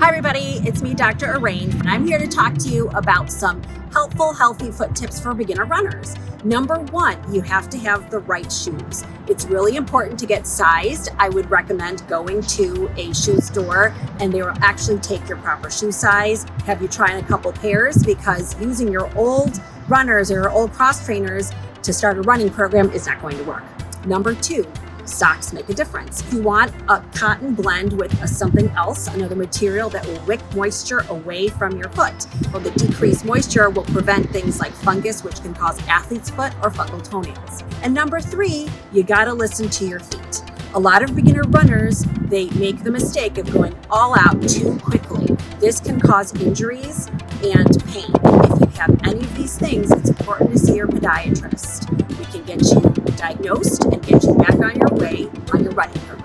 Hi everybody, it's me, Dr. Arain, and I'm here to talk to you about some helpful, healthy foot tips for beginner runners. Number one, you have to have the right shoes. It's really important to get sized. I would recommend going to a shoe store and they will actually take your proper shoe size, have you try on a couple pairs, because using your old runners or your old cross trainers to start a running program is not going to work. Number two, socks make a difference. You want a cotton blend with something else, another material that will wick moisture away from your foot. Well, the decreased moisture will prevent things like fungus, which can cause athlete's foot or fungal toenails. And number three, you gotta listen to your feet. A lot of beginner runners, they make the mistake of going all out too quickly. This can cause injuries and pain. If you have any of these things, it's important to see your podiatrist. We can get you diagnosed and get you back on your way on your running program.